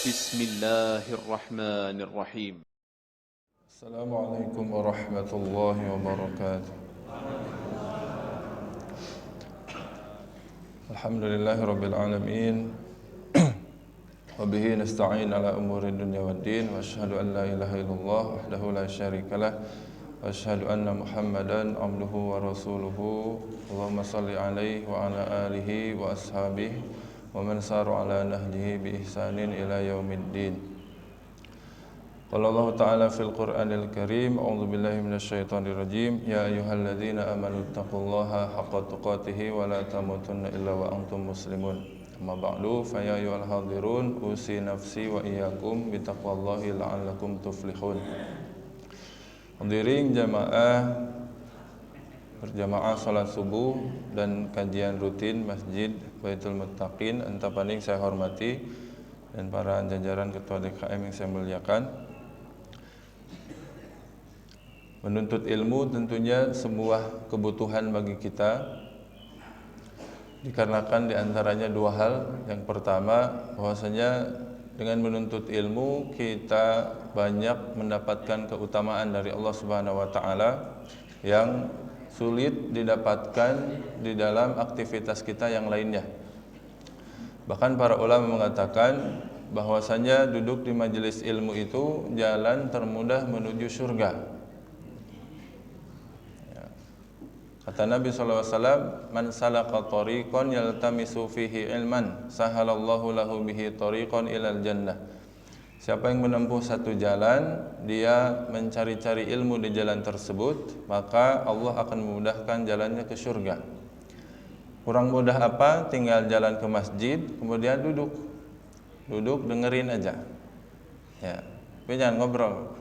Bismillahirrahmanirrahim. Assalamualaikum warahmatullahi wabarakatuh. Alhamdulillahirabbil alamin. Wa bihi nasta'in ala umuri dunya waddin wa asyhadu an la ilaha illallah wahdahu la syarikalah wa asyhadu anna Muhammadan abduhu wa rasuluhu. Allahumma shalli alaihi wa ala alihi wa ashabihi wa man sara ala nahjihi bi ihsanin ila yaumiddin. Qala Allah Ta'ala fil Qur'anil Karim, a'udzu billahi minasyaitonir rajim, ya ayyuhalladzina amanu taqullaha haqqa tuqatih wa la tamutunna illa wa antum muslimun. Amma ba'du, fa ya ayyuhal hadirun, usi nafsi wa iyyakum bi taqwallahi la'allakum tuflihun. Hadirin jamaah berjamaah salat subuh dan kajian rutin Masjid Baitul Muttaqin Antapaning saya hormati, dan para jajaran ketua DKM yang saya muliakan. Menuntut ilmu tentunya sebuah kebutuhan bagi kita, dikarenakan diantaranya dua hal. Yang pertama, bahwasanya dengan menuntut ilmu kita banyak mendapatkan keutamaan dari Allah Subhanahu wa Ta'ala yang sulit didapatkan di dalam aktivitas kita yang lainnya. Bahkan para ulama mengatakan bahwasanya duduk di majelis ilmu itu jalan termudah menuju surga. Kata Nabi SAW, man salaka tariqan yaltamisu fihi ilman, sahalallahu lahu bihi tariqan ilal jannah. Siapa yang menempuh satu jalan, dia mencari-cari ilmu di jalan tersebut, maka Allah akan memudahkan jalannya ke surga. Kurang mudah apa? Tinggal jalan ke masjid, kemudian duduk dengerin aja. Ya, tapi jangan ngobrol.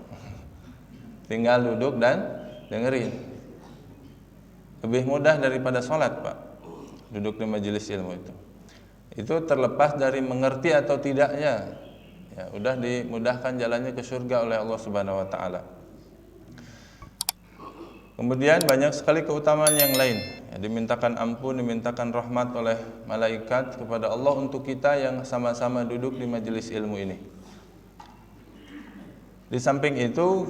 Tinggal duduk dan dengerin. Lebih mudah daripada sholat, Pak, duduk di majelis ilmu itu. Itu terlepas dari mengerti atau tidaknya, ya, udah dimudahkan jalannya ke surga oleh Allah Subhanahu wa Ta'ala. Kemudian banyak sekali keutamaan yang lain, ya, dimintakan ampun, dimintakan rahmat oleh malaikat kepada Allah untuk kita yang sama-sama duduk di majelis ilmu ini. Di samping itu,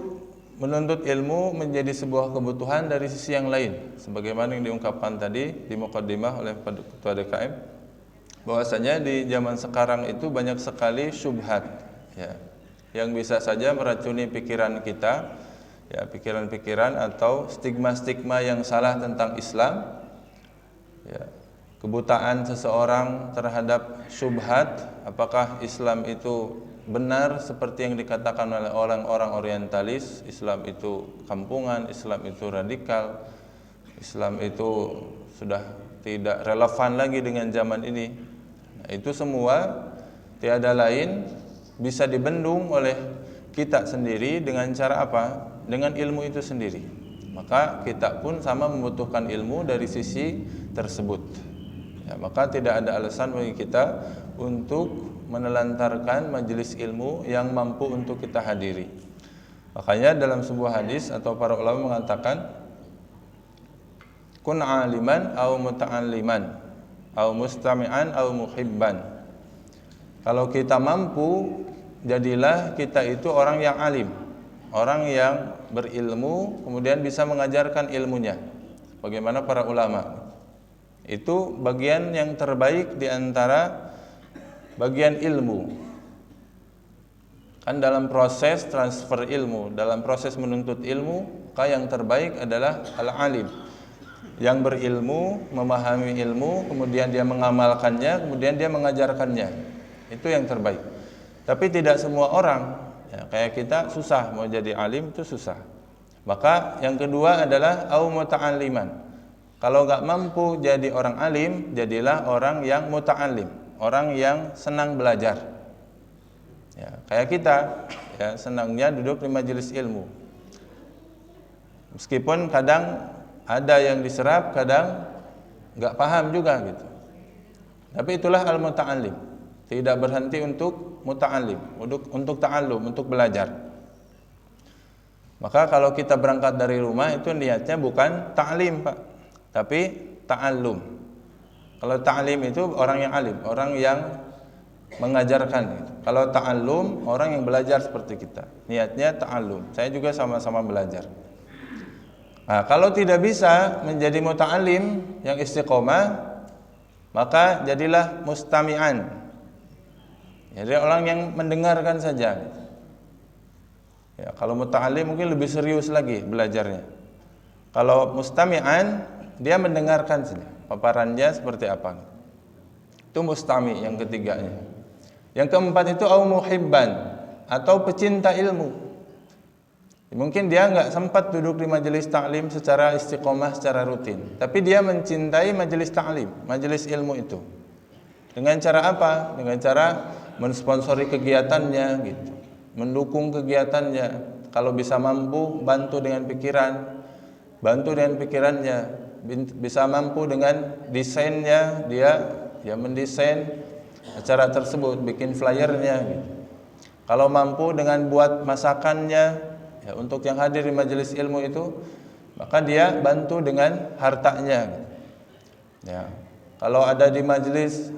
menuntut ilmu menjadi sebuah kebutuhan dari sisi yang lain, sebagaimana yang diungkapkan tadi di muqaddimah oleh Ketua DKM, bahwasanya di zaman sekarang itu banyak sekali syubhat, ya, yang bisa saja meracuni pikiran kita, ya, pikiran-pikiran atau stigma-stigma yang salah tentang Islam, ya, kebutaan seseorang terhadap syubhat, apakah Islam itu benar seperti yang dikatakan oleh orang-orang orientalis, Islam itu kampungan, Islam itu radikal, Islam itu sudah tidak relevan lagi dengan zaman ini. Nah, itu semua tiada lain bisa dibendung oleh kita sendiri dengan cara apa? Dengan ilmu itu sendiri. Maka kita pun sama membutuhkan ilmu dari sisi tersebut. Ya, maka tidak ada alasan bagi kita untuk menelantarkan majelis ilmu yang mampu untuk kita hadiri. Makanya dalam sebuah hadis atau para ulama mengatakan, kun aliman au muta'alliman au mustami'an au muhibban. Kalau kita mampu, jadilah kita itu orang yang alim, orang yang berilmu, kemudian bisa mengajarkan ilmunya. Bagaimana para ulama? Itu bagian yang terbaik di antara bagian ilmu. Kan dalam proses transfer ilmu, dalam proses menuntut ilmu, maka yang terbaik adalah al-alim, yang berilmu, memahami ilmu, kemudian dia mengamalkannya, kemudian dia mengajarkannya. Itu yang terbaik. Tapi tidak semua orang, ya, kayak kita susah mau jadi alim, itu susah. Maka yang kedua adalah au muta'alliman. Kalau enggak mampu jadi orang alim, jadilah orang yang muta'allim, orang yang senang belajar. Ya, kayak kita, ya, senangnya duduk di majelis ilmu. Meskipun kadang ada yang diserap, kadang enggak paham juga gitu. Tapi itulah al-muta'allim. Tidak berhenti untuk muta'allim, untuk ta'allum, untuk belajar. Maka kalau kita berangkat dari rumah itu niatnya bukan ta'lim, Pak, tapi ta'allum. Kalau ta'lim itu orang yang alim, orang yang mengajarkan gitu. Kalau ta'allum, orang yang belajar seperti kita. Niatnya ta'allum. Saya juga sama-sama belajar. Nah, kalau tidak bisa menjadi muta'allim yang istiqomah, maka jadilah mustami'an. Jadi orang yang mendengarkan saja. Ya, kalau muta'allim mungkin lebih serius lagi belajarnya. Kalau mustami'an, dia mendengarkan saja. Paparannya seperti apa. Itu mustami' yang ketiganya. Yang keempat itu au muhibban, atau pecinta ilmu. Mungkin dia nggak sempat duduk di majelis ta'lim secara istiqomah, secara rutin, tapi dia mencintai majelis ta'lim, majelis ilmu itu. Dengan cara apa? Dengan cara mensponsori kegiatannya gitu, mendukung kegiatannya. Kalau bisa mampu, bantu dengan pikiran, bantu dengan pikirannya. Bisa mampu dengan desainnya, dia mendesain acara tersebut, bikin flyernya gitu. Kalau mampu dengan buat masakannya, ya, untuk yang hadir di majelis ilmu itu, maka dia bantu dengan hartanya. Ya, kalau ada di majelis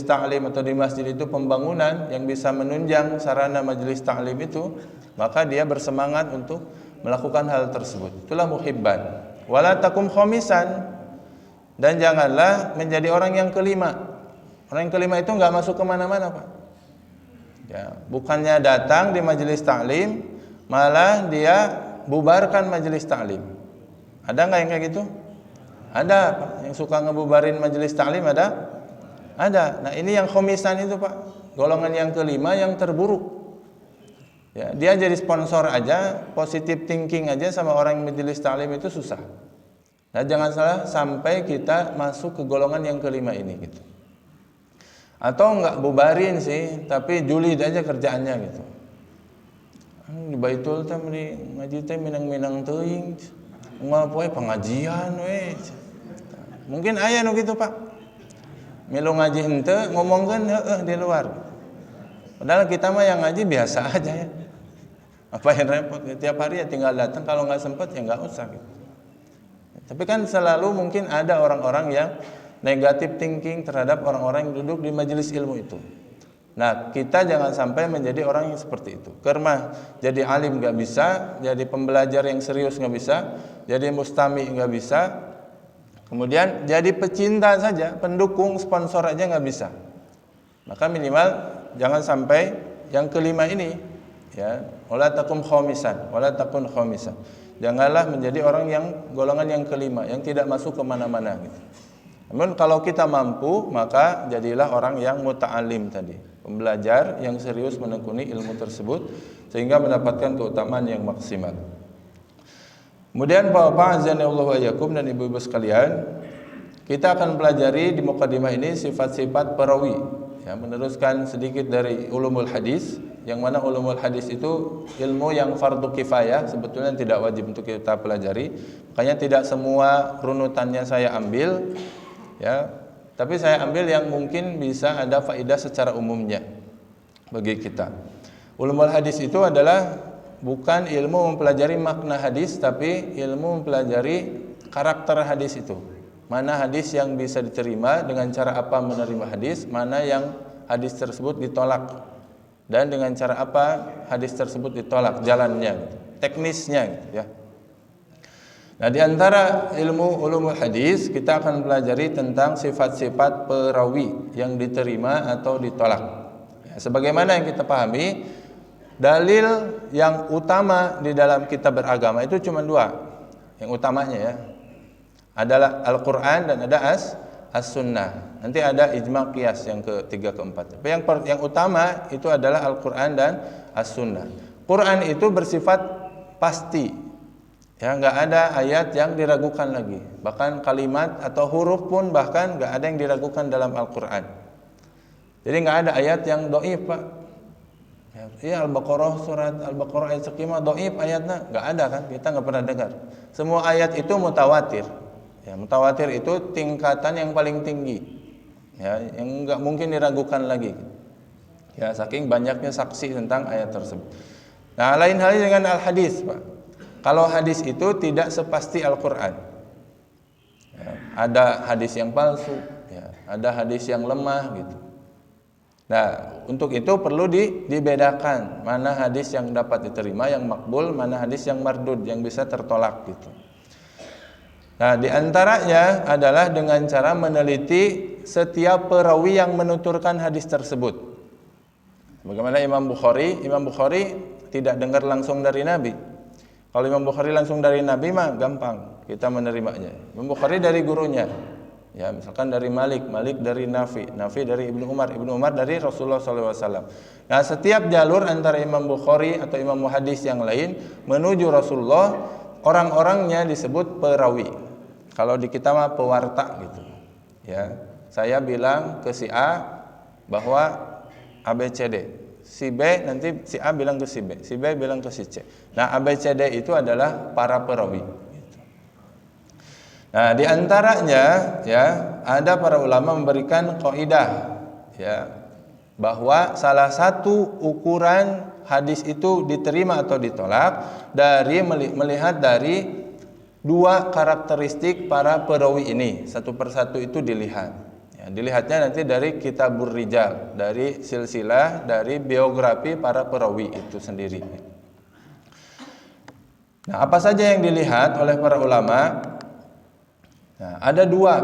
ta'lim atau di masjid itu pembangunan yang bisa menunjang sarana majelis ta'lim itu, maka dia bersemangat untuk melakukan hal tersebut. Itulah muhibban. Wala takum khamisan, dan janganlah menjadi orang yang kelima. Orang yang kelima itu enggak masuk kemana-mana, Pak. Ya, bukannya datang di majelis ta'lim, malah dia bubarkan majelis ta'lim. Ada nggak yang kayak gitu? Ada, Pak. Yang suka ngebubarin majelis ta'lim ada? Ada. Nah, ini yang khomisan itu, Pak. Golongan yang kelima yang terburuk. Ya, dia jadi sponsor aja, positive thinking aja sama orang majelis ta'lim itu susah. Nah, jangan salah sampai kita masuk ke golongan yang kelima ini gitu. Atau nggak bubarin sih, tapi julid aja kerjaannya gitu. Di Baitul teh ngaji teh minang-minang teuing. Moal poe pengajian we. Mungkin aya nu kitu, Pak. Milu ngaji henteu ngomongkeun heueuh di luar. Padahal kita mah yang ngaji biasa aja ya. Apa yang repot? Tiap hari ya tinggal datang, kalau nggak sempat ya nggak usah gitu. Tapi kan selalu mungkin ada orang-orang yang negatif thinking terhadap orang-orang yang duduk di majelis ilmu itu. Nah, kita jangan sampai menjadi orang yang seperti itu. Karena jadi alim nggak bisa, jadi pembelajar yang serius nggak bisa, jadi mustami nggak bisa, kemudian jadi pecinta saja, pendukung, sponsor aja nggak bisa. Maka minimal jangan sampai yang kelima ini, ya, wala takum khamisan, wala takun khamisan. Janganlah menjadi orang yang golongan yang kelima, yang tidak masuk kemana-mana gitu. Namun kalau kita mampu, maka jadilah orang yang muta'alim tadi, pembelajar yang serius menekuni ilmu tersebut sehingga mendapatkan keutamaan yang maksimal. Kemudian Bapak azanillahu wa iyyakum dan ibu-ibu sekalian, kita akan pelajari di mukadimah ini sifat-sifat perawi, ya, meneruskan sedikit dari ulumul hadis, yang mana ulumul hadis itu ilmu yang fardu kifayah, sebetulnya tidak wajib untuk kita pelajari. Makanya tidak semua runutannya saya ambil, ya, tapi saya ambil yang mungkin bisa ada faedah secara umumnya bagi kita. Ulumul hadis itu adalah bukan ilmu mempelajari makna hadis, tapi ilmu mempelajari karakter hadis itu. Mana hadis yang bisa diterima, dengan cara apa menerima hadis, mana yang hadis tersebut ditolak, dan dengan cara apa hadis tersebut ditolak, jalannya, teknisnya gitu, ya. Nah, di antara ilmu ulumul hadis kita akan pelajari tentang sifat-sifat perawi yang diterima atau ditolak. Ya, sebagaimana yang kita pahami, dalil yang utama di dalam kitab beragama itu cuma dua. Yang utamanya, ya, adalah Al-Quran dan ada As-Sunnah. Nanti ada ijma' qiyas yang ketiga, keempat. Tapi yang utama itu adalah Al-Quran dan As-Sunnah. Quran itu bersifat pasti. Ya, nggak ada ayat yang diragukan lagi. Bahkan kalimat atau huruf pun bahkan nggak ada yang diragukan dalam Al-Quran. Jadi nggak ada ayat yang do'if, Pak. Ya, Al-Baqarah, surat Al-Baqarah ayat sekian do'if ayatnya nggak ada kan? Kita nggak pernah dengar. Semua ayat itu mutawatir. Ya, mutawatir itu tingkatan yang paling tinggi. Ya, yang nggak mungkin diragukan lagi. Ya, saking banyaknya saksi tentang ayat tersebut. Nah, lain halnya dengan al-hadis, Pak. Kalau hadis itu tidak sepasti Al-Quran, ya, ada hadis yang palsu, ya, ada hadis yang lemah gitu. Nah, untuk itu perlu dibedakan mana hadis yang dapat diterima, yang makbul, mana hadis yang mardud, yang bisa tertolak gitu. Nah, di antaranya adalah dengan cara meneliti setiap perawi yang menuturkan hadis tersebut. Bagaimana Imam Bukhari tidak dengar langsung dari Nabi. Kalau Imam Bukhari langsung dari Nabi mah gampang kita menerimanya. Imam Bukhari dari gurunya. Ya, misalkan dari Malik dari Nafi dari Ibnu Umar dari Rasulullah SAW. Nah, setiap jalur antara Imam Bukhari atau Imam Muhaddis yang lain menuju Rasulullah, orang-orangnya disebut perawi. Kalau di kita mah pewarta gitu. Ya, saya bilang ke si A bahwa ABCD. Si B nanti si A bilang ke si B bilang ke si C. Nah, ABCD itu adalah para perawi. Nah, di antaranya ya ada para ulama memberikan kaidah ya bahwa salah satu ukuran hadis itu diterima atau ditolak dari melihat dari dua karakteristik para perawi ini. Satu persatu itu dilihat. Ya, dilihatnya nanti dari Kitabur Rijal, dari silsilah, dari biografi para perawi itu sendiri. Nah, apa saja yang dilihat oleh para ulama? Nah, ada dua,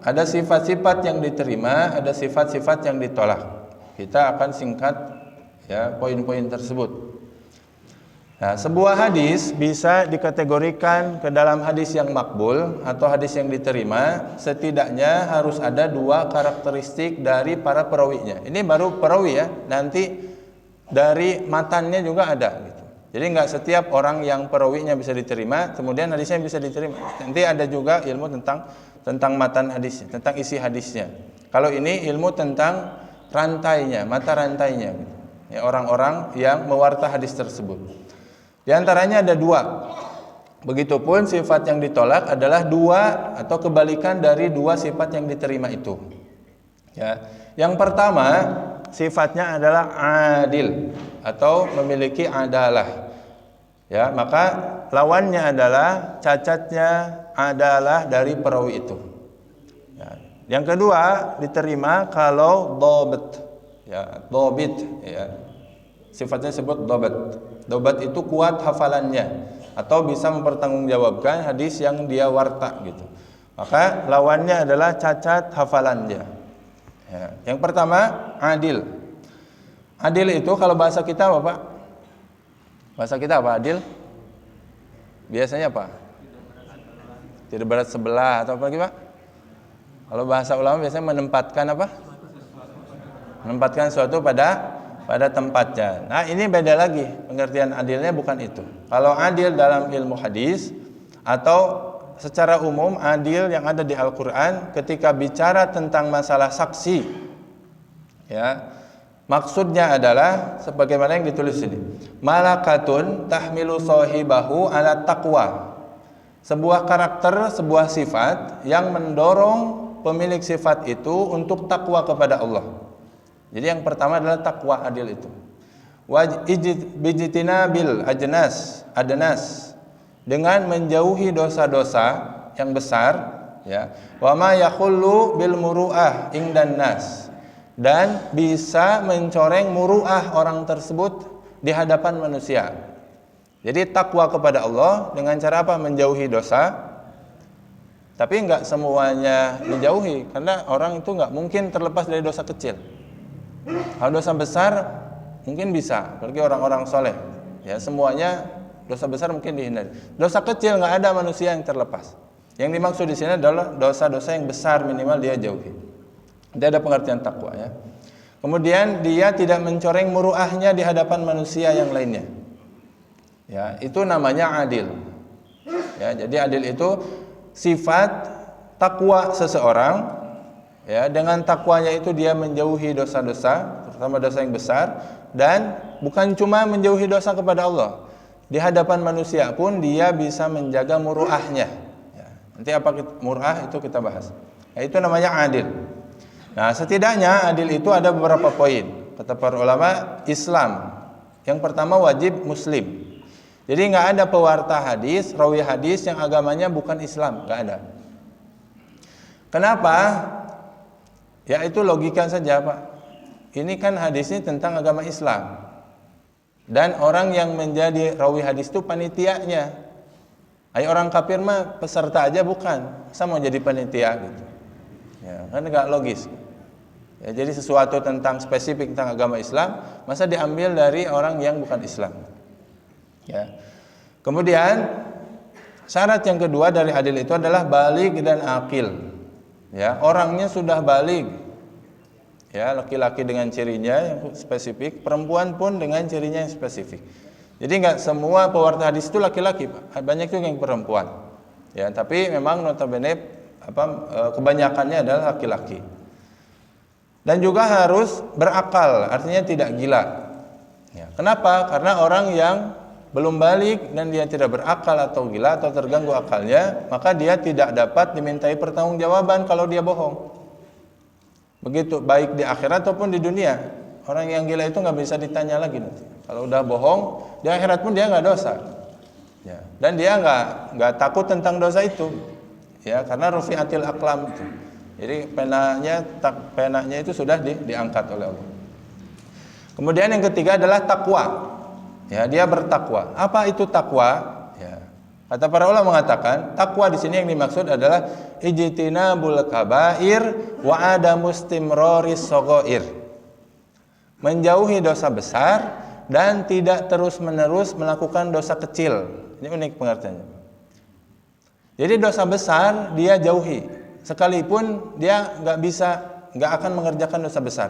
ada sifat-sifat yang diterima, ada sifat-sifat yang ditolak. Kita akan singkat ya poin-poin tersebut. Nah, sebuah hadis bisa dikategorikan ke dalam hadis yang makbul atau hadis yang diterima, setidaknya harus ada dua karakteristik dari para perawinya. Ini baru perawi ya, nanti dari matannya juga ada gitu. Jadi nggak setiap orang yang perawinya bisa diterima, kemudian hadisnya bisa diterima. Nanti ada juga ilmu tentang matan hadisnya, tentang isi hadisnya. Kalau ini ilmu tentang rantainya, mata rantainya, gitu. Ya, orang-orang yang mewarta hadis tersebut. Di antaranya ada dua. Begitupun sifat yang ditolak adalah dua atau kebalikan dari dua sifat yang diterima itu. Ya, yang pertama sifatnya adalah adil atau memiliki adalah. Ya, maka lawannya adalah cacatnya adalah dari perawi itu. Ya. Yang kedua diterima kalau dobet, ya dobit, ya sifatnya disebut dobat. Dobat itu kuat hafalannya atau bisa mempertanggungjawabkan hadis yang dia warta gitu. Maka lawannya adalah cacat hafalannya. Ya. Yang pertama adil. Adil itu kalau bahasa kita apa Pak? Bahasa kita apa adil? Biasanya apa? Tidak berat sebelah atau apa lagi Pak? Kalau bahasa ulama biasanya menempatkan apa? Menempatkan sesuatu pada tempatnya. Nah, ini beda lagi. Pengertian adilnya bukan itu. Kalau adil dalam ilmu hadis atau secara umum adil yang ada di Al-Qur'an ketika bicara tentang masalah saksi, ya, maksudnya adalah sebagaimana yang ditulis ini. Malakatun tahmilu sahibahu ala taqwa. Sebuah karakter, sebuah sifat yang mendorong pemilik sifat itu untuk takwa kepada Allah. Jadi yang pertama adalah takwa adil itu. Bijtinabil adnas dengan menjauhi dosa-dosa yang besar, ya. Wa ma yakhullu bil muru'ah ingdan nas, dan bisa mencoreng muru'ah orang tersebut di hadapan manusia. Jadi takwa kepada Allah dengan cara apa? Menjauhi dosa. Tapi enggak semuanya dijauhi, karena orang itu enggak mungkin terlepas dari dosa kecil. Kalau dosa besar mungkin bisa, apalagi orang-orang soleh. Ya, semuanya dosa besar mungkin dihindari. Dosa kecil enggak ada manusia yang terlepas. Yang dimaksud di sini adalah dosa-dosa yang besar minimal dia jauhi. Itu ada pengertian takwa ya. Kemudian dia tidak mencoreng muruahnya di hadapan manusia yang lainnya. Ya, itu namanya adil. Ya, jadi adil itu sifat takwa seseorang, ya, dengan takwanya itu dia menjauhi dosa-dosa, terutama dosa yang besar, dan bukan cuma menjauhi dosa kepada Allah, di hadapan manusia pun dia bisa menjaga muruahnya. Ya, nanti apa muruah itu kita bahas. Ya, itu namanya adil. Nah, setidaknya adil itu ada beberapa poin. Kata para ulama Islam, yang pertama wajib muslim. Jadi nggak ada pewarta hadis, rawi hadis yang agamanya bukan Islam, nggak ada. Kenapa? Ya itu logika saja Pak. ini kan hadisnya tentang agama Islam. Dan orang yang menjadi rawi hadis itu panitianya. Ayo orang kafir mah peserta aja bukan, masa mau jadi panitia gitu. Ya, kan enggak logis. Ya, jadi sesuatu tentang spesifik tentang agama Islam, masa diambil dari orang yang bukan Islam. Ya. Kemudian syarat yang kedua dari adil itu adalah baligh dan akil. Ya, orangnya sudah baligh. Ya, laki-laki dengan cirinya yang spesifik, perempuan pun dengan cirinya yang spesifik. Jadi enggak semua pewarta hadis itu laki-laki, Pak. Banyak juga yang perempuan. Ya, tapi memang notabene kebanyakannya adalah laki-laki. Dan juga harus berakal, artinya tidak gila. Ya, kenapa? Karena orang yang belum balik dan dia tidak berakal atau gila atau terganggu akalnya, maka dia tidak dapat dimintai pertanggungjawaban kalau dia bohong. Begitu baik di akhirat ataupun di dunia. Orang yang gila itu nggak bisa ditanya lagi nanti. Kalau udah bohong, di akhirat pun dia nggak dosa. Ya. Dan dia nggak takut tentang dosa itu. Ya, karena rufi'atil aqlam itu. Jadi penanya itu sudah diangkat oleh Allah. Kemudian yang ketiga adalah takwa. Ya, dia bertakwa. Apa itu takwa? Ya. Kata para ulama mengatakan, takwa di sini yang dimaksud adalah ijtinabul kabair wa adamustimroris shaghair. Menjauhi dosa besar dan tidak terus-menerus melakukan dosa kecil. Ini unik pengertiannya. Jadi dosa besar dia jauhi, sekalipun dia nggak akan mengerjakan dosa besar.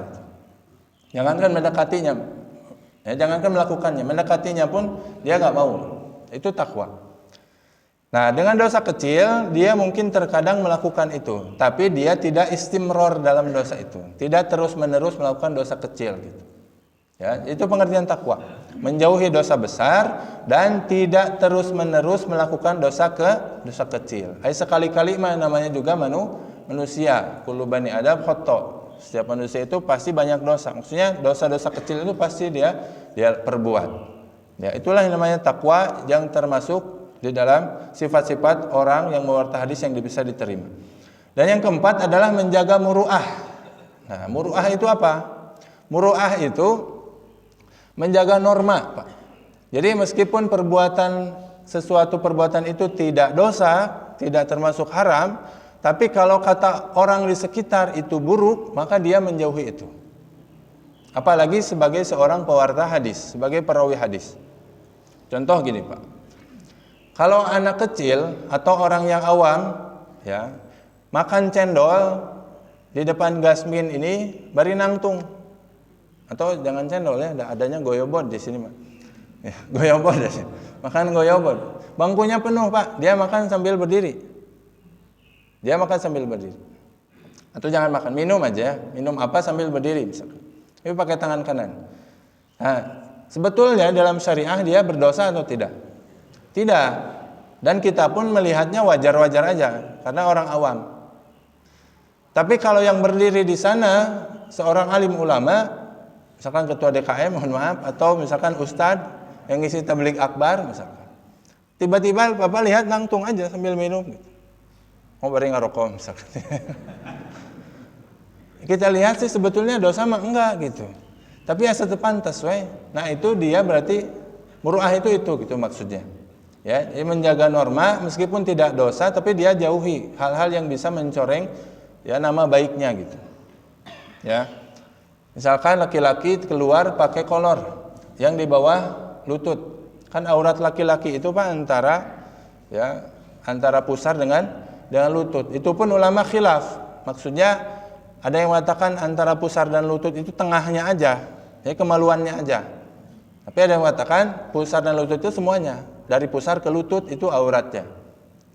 Jangankan mendekatinya, ya, jangankan melakukannya, mendekatinya pun dia nggak mau. Itu takwa. Nah, dengan dosa kecil dia mungkin terkadang melakukan itu, tapi dia tidak istimror dalam dosa itu, tidak terus-menerus melakukan dosa kecil gitu. Ya, itu pengertian takwa. Menjauhi dosa besar dan tidak terus-menerus melakukan dosa kecil. Sekali-kali mah namanya juga manusia. Kullu bani Adam khata'. Setiap manusia itu pasti banyak dosa. Maksudnya dosa-dosa kecil itu pasti dia perbuat. Ya, itulah yang namanya takwa yang termasuk di dalam sifat-sifat orang yang mewarta hadis yang bisa diterima. Dan yang keempat adalah menjaga muru'ah. Nah, muru'ah itu apa? Muru'ah itu menjaga norma, Pak. Jadi meskipun sesuatu perbuatan itu tidak dosa, tidak termasuk haram, tapi kalau kata orang di sekitar itu buruk, maka dia menjauhi itu. Apalagi sebagai seorang pewarta hadis, sebagai perawi hadis. Contoh gini, Pak. Kalau anak kecil atau orang yang awam, ya, makan cendol di depan gasmin ini bari nangtung. Atau jangan cendol ya, adanya goyobot di sini, Pak. Ya, goyobot di sini. Makan goyobot. Bangkunya penuh, Pak. Dia makan sambil berdiri. Atau jangan makan, minum aja. Minum apa sambil berdiri misalkan. Tapi pakai tangan kanan. Nah, sebetulnya dalam syariah dia berdosa atau tidak? Tidak. Dan kita pun melihatnya wajar-wajar aja karena orang awam. Tapi kalau yang berdiri di sana seorang alim ulama, misalkan ketua DKM, mohon maaf, atau misalkan ustadz yang ngisi tabligh akbar misalkan. Tiba-tiba Bapak lihat nangtung aja sambil minum gitu. Mau bari ngarokok misalkan. Kita lihat sih sebetulnya dosa mah enggak gitu. Tapi asa teu pantes we. Nah, itu dia berarti muru'ah itu gitu maksudnya. Ya, dia menjaga norma meskipun tidak dosa tapi dia jauhi hal-hal yang bisa mencoreng ya nama baiknya gitu. Ya. Misalkan laki-laki keluar pakai kolor yang di bawah lutut. Kan aurat laki-laki itu Pak antara pusar dengan lutut. Itu pun ulama khilaf. Maksudnya ada yang mengatakan antara pusar dan lutut itu tengahnya aja, ya kemaluannya aja. Tapi ada yang mengatakan pusar dan lutut itu semuanya. Dari pusar ke lutut itu auratnya.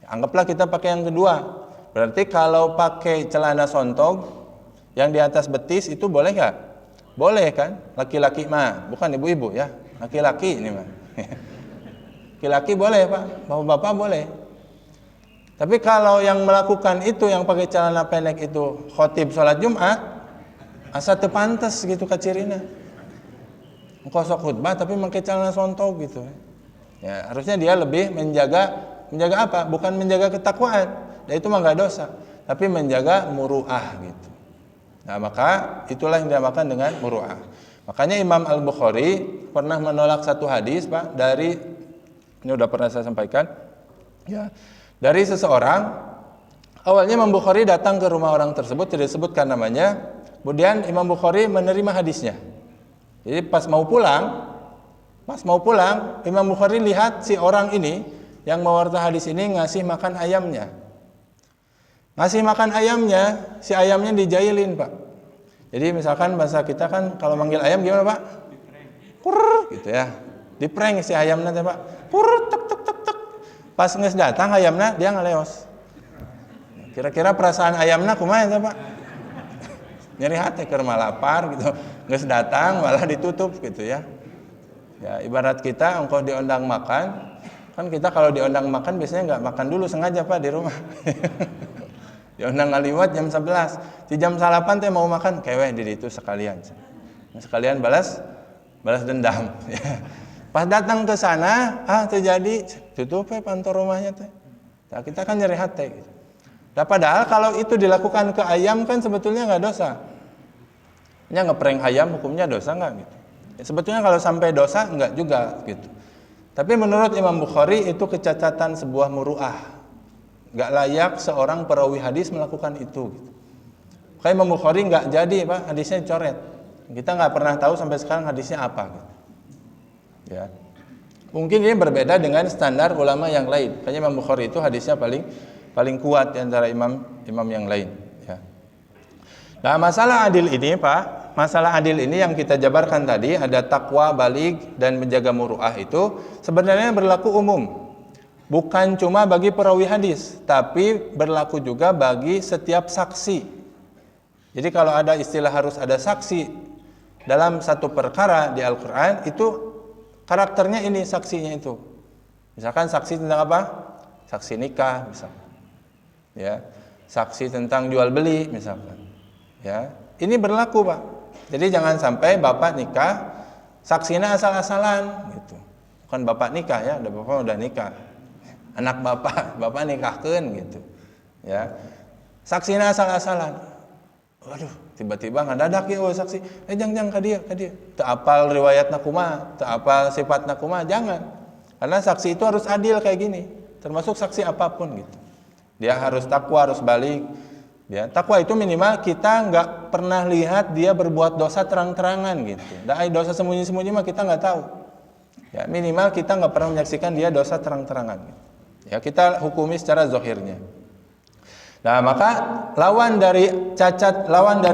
Anggaplah kita pakai yang kedua. Berarti kalau pakai celana sontog yang di atas betis itu boleh nggak? Boleh kan? Laki-laki mah, bukan ibu-ibu ya. Laki-laki ini mah. Laki-laki boleh Pak, bapak-bapak boleh. Tapi kalau yang melakukan itu yang pakai celana pendek itu khotib sholat Jumat, asa teu pantes gitu kacirina. Engko sok khutbah tapi pakai celana sontog gitu. Ya, harusnya dia lebih menjaga apa? Bukan menjaga ketakwaan. Dan itu mah enggak dosa, tapi menjaga muru'ah gitu. Nah, maka itulah yang dinamakan dengan muru'ah. Makanya Imam Al-Bukhari pernah menolak satu hadis, Pak, dari, ini udah pernah saya sampaikan, ya, dari seseorang. Awalnya Imam Bukhari datang ke rumah orang tersebut, tidak disebutkan namanya. Kemudian Imam Bukhari menerima hadisnya. Jadi pas mau pulang, Imam Bukhari lihat si orang ini yang mewarta hadis ini ngasih makan ayamnya. Ngasih makan ayamnya, si ayamnya dijailin, Pak. Jadi misalkan bahasa kita kan kalau manggil ayam gimana, Pak? Kurr gitu ya. Diprank si ayamnya, Pak. Kurr tek tek tek tek. Pas geus datang ayamnya dia ngaleos. Kira-kira perasaan ayamnya kumaha ya, Pak? Nyeri hati keur lapar gitu. Geus datang malah ditutup gitu ya. Ya, ibarat kita engkau diundang makan, kan kita kalau diundang makan biasanya enggak makan dulu sengaja, Pak, di rumah. Diundang ngaliwat jam 11. Di jam salapan teh mau makan keweh di itu sekalian. Sekalian balas dendam ya. Pas datang ke sana, terjadi tutup pantor rumahnya teh. Nah, kita kan nyeri hati gitu. Nah, padahal kalau itu dilakukan ke ayam kan sebetulnya nggak dosa. Nya ngeprank ayam hukumnya dosa nggak gitu. Ya, sebetulnya kalau sampai dosa nggak juga gitu. Tapi menurut Imam Bukhari itu kecacatan sebuah muru'ah. Nggak layak seorang perawi hadis melakukan itu gitu. Kayak Imam Bukhari nggak jadi, Pak, hadisnya coret. Kita nggak pernah tahu sampai sekarang hadisnya apa gitu. Ya. Mungkin ini berbeda dengan standar ulama yang lain. Kayaknya Imam Bukhari itu hadisnya paling kuat di antara imam yang lain ya. Nah, masalah adil ini, Pak, masalah adil ini yang kita jabarkan tadi, ada takwa, baligh dan menjaga muru'ah, itu sebenarnya berlaku umum. Bukan cuma bagi perawi hadis, tapi berlaku juga bagi setiap saksi. Jadi kalau ada istilah harus ada saksi dalam satu perkara di Al-Qur'an, itu karakternya ini saksinya itu. Misalkan saksi tentang apa? Saksi nikah misalkan. Ya. Saksi tentang jual beli misalkan. Ya. Ini berlaku, Pak. Jadi jangan sampai bapak nikah saksinya asal-asalan gitu. Bukan bapak nikah ya, bapak udah nikah. Anak bapak nikahkeun gitu. Ya. Saksina asal-asalan. Waduh, tiba-tiba ngadadak ya saksi. Jangan ka dieu. Teu apal riwayatna kumaha, teu apal sifatna kumaha, jangan. Karena saksi itu harus adil kayak gini, termasuk saksi apapun gitu. Dia harus takwa, harus balik. Ya, takwa itu minimal kita nggak pernah lihat dia berbuat dosa terang-terangan gitu. Dosa sembunyi-sembunyi mah kita nggak tahu. Ya, minimal kita nggak pernah menyaksikan dia dosa terang-terangan gitu. Ya, kita hukumi secara zahirnya. Nah, maka lawan dari